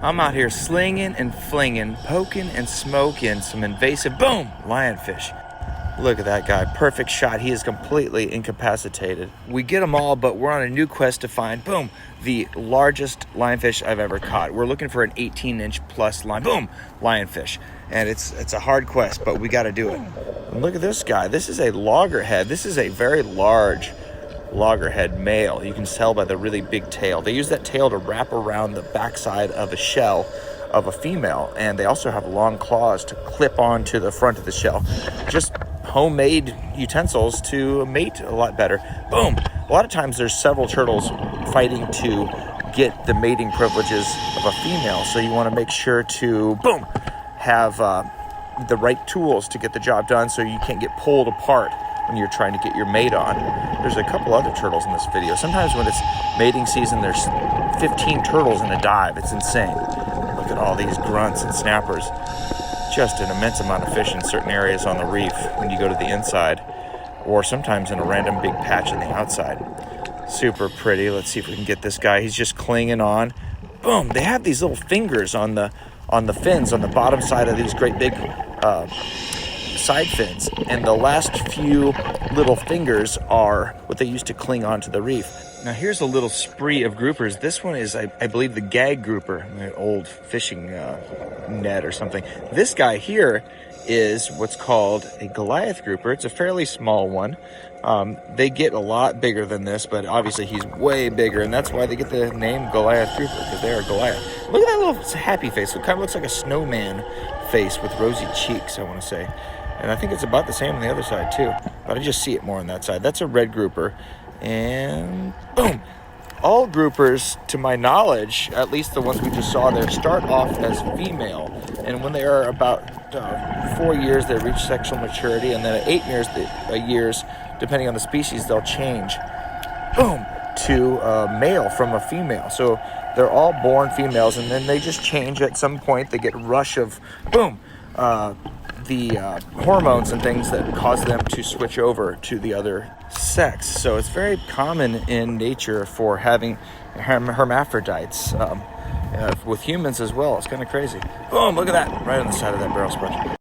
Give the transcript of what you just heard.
I'm out here slinging and flinging, poking and smoking some invasive, boom, lionfish. Look at that guy, perfect shot. He is completely incapacitated. We get them all, but we're on a new quest to find, boom, the largest lionfish I've ever caught. We're looking for an 18-inch plus boom, lionfish. And it's a hard quest, but we got to do it. And look at this guy. This is a loggerhead. This is a very large loggerhead male. You can tell by the really big tail. They use that tail to wrap around the backside of a shell of a female, and they also have long claws to clip onto the front of the shell. Just homemade utensils to mate a lot better. Boom. A lot of times there's several turtles fighting to get the mating privileges of a female, so you want to make sure to, boom, have the right tools to get the job done so you can't get pulled apart when you're trying to get your mate on. There's a couple other turtles in this video. Sometimes when it's mating season, there's 15 turtles in a dive. It's insane. Look at all these grunts and snappers. Just an immense amount of fish in certain areas on the reef when you go to the inside, or sometimes in a random big patch on the outside. Super pretty. Let's see if we can get this guy. He's just clinging on. Boom. They have these little fingers on the fins on the bottom side of these great big side fins, and the last few little fingers are what they use to cling onto the reef. Now here's a little spree of groupers. This one is, I believe, the gag grouper, an old fishing net or something. This guy here is what's called a Goliath grouper. It's a fairly small one. They get a lot bigger than this, but obviously he's way bigger, and that's why they get the name Goliath grouper, because they are Goliath. Look at that little happy face. It kind of looks like a snowman face with rosy cheeks, I want to say. And I think it's about the same on the other side too, but I just see it more on that side. That's a red grouper, and boom. All groupers, to my knowledge, at least the ones we just saw there, start off as female, and when they are about 4 years, they reach sexual maturity, and then at 8 years, depending on the species, they'll change, boom, to a male from a female. So they're all born females, and then they just change at some point. They get a rush of, boom, the hormones and things that cause them to switch over to the other sex. So it's very common in nature for having hermaphrodites with humans as well. It's kind of crazy. Boom, look at that, right on the side of that barrel sponge.